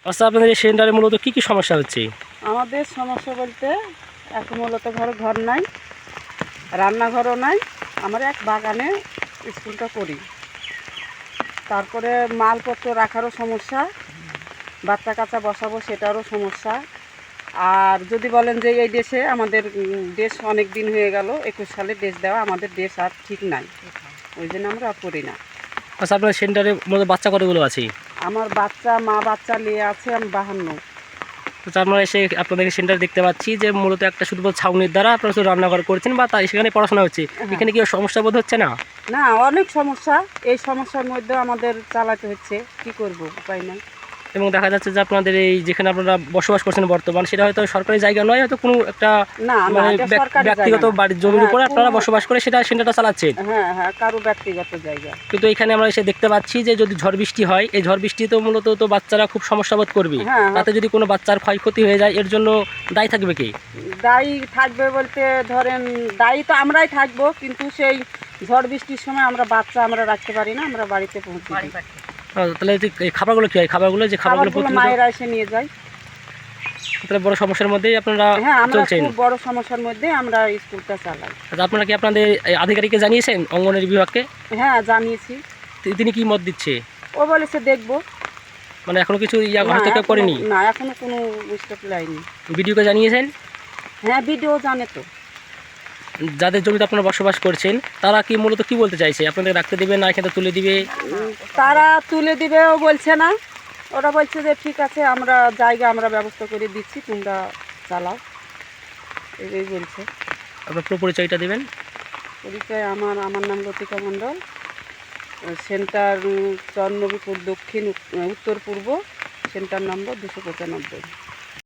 আচ্ছা, আপনাদের এই সেন্টারে মূলত কী কী সমস্যা হচ্ছে? আমাদের সমস্যা বলতে এখন মূলত ঘর নাই, রান্নাঘরও নাই। আমরা এক বাগানে স্কুলটা করি। তারপরে মালপত্র রাখারও সমস্যা, বাচ্চা কাচ্চা বসাবো সেটারও সমস্যা। আর যদি বলেন যে এই দেশে আমাদের দেশ অনেক দিন হয়ে গেল, 21 সালে দেশ দেওয়া, আমাদের দেশ আর ঠিক নাই, ওই জন্য আমরা আর করি না। আচ্ছা, আপনার সেন্টারে মূলত বাচ্চা কতগুলো আছে? আমার বাচ্চা মা বাচ্চা নিয়ে আছে আমি 52। আচ্ছা, আমরা এসে আপনাদের সেন্টারে দেখতে পাচ্ছি যে মূলত একটা শুধুমাত্র ছাউনির দ্বারা আপনারা শুধু রান্নাঘর করছেন বা তাই সেখানে পড়াশোনা হচ্ছে। এখানে কি সমস্যা বোধ হচ্ছে না? না, অনেক সমস্যা। এই সমস্যার মধ্যে আমাদের চালাতে হচ্ছে, কি করব, উপায় নাই। এবং দেখা যাচ্ছে যে আপনাদের এই যেখানে আপনারা বসবাস করছেন বর্তমান, সেটা হয়তো সরকারি জায়গা নয়, হয়তো কোনো একটা না না, মানে এটা সরকারি ব্যক্তিগত জায়গা না। বাড়ির জমির হ্যাঁ, উপরে আপনারা বসবাস করে সেন্টারটা চালাচ্ছেন। হ্যাঁ হ্যাঁ, কারো ব্যক্তিগত জায়গা। কিন্তু এখানে আমরা এসে দেখতে পাচ্ছি যে যদি ঝড় বৃষ্টি হয়, এই ঝড় বৃষ্টিতে মূলত তো বাচ্চারা খুব সমস্যা বোধ করবে। হ্যাঁ, তাতে যদি কোনো বাচ্চার ক্ষয়ক্ষতি হয়ে যায়, এর জন্য দায়ী থাকবে কে? দায়ী থাকবে বলতে ধরেন দায়ী তো আমরাই থাকবো, কিন্তু সেই ঝড় বৃষ্টির সময় আমরা রাখতে পারি না, আমরা বাড়িতে পৌঁছে দিই। তাহলে এই খাবারগুলো কী হয়? খাবারগুলো খাবারগুলো মায়েরা এসে নিয়ে যায়। তাহলে বড় সমস্যার মধ্যেই আপনারা হ্যাঁ, আমরা চলছেন। খুব বড় সমস্যার মধ্যে আমরা স্কুলটা চালাই। আচ্ছা, আপনারা কি আপনাদের এই আধিকারিককে জানিয়েছেন, অঙ্গনওয়াড়ি বিভাগকে? হ্যাঁ, জানিয়েছি। তিনি কি মত দিচ্ছে? ও বলেছে দেখবো। মানে এখনো কিছু না, হস্তক্ষেপ করেনি? না, এখনো কোনো স্টেপ লাইনি। বিডিওকে জানিয়েছেন? হ্যাঁ, ভিডিও জানে তো। যাদের জমিতে আপনারা বসবাস করছেন, তারা কি মূলত কি বলতে চাইছে? আপনাদের রাখতে দেবে না এখানে তুলে দিবে? তারা তুলে দিবেও বলছে না, ওরা বলছে যে ঠিক আছে, আমরা ব্যবস্থা করে দিচ্ছি, তোমরা চালাও, এই বলছে। আপনার পুরো পরিচয়টা দেবেন। পরিচয় আমার নাম লতিকা মণ্ডল। সেন্টার চন্নবীপুর দক্ষিণ উত্তর পূর্ব, সেন্টার নম্বর 295।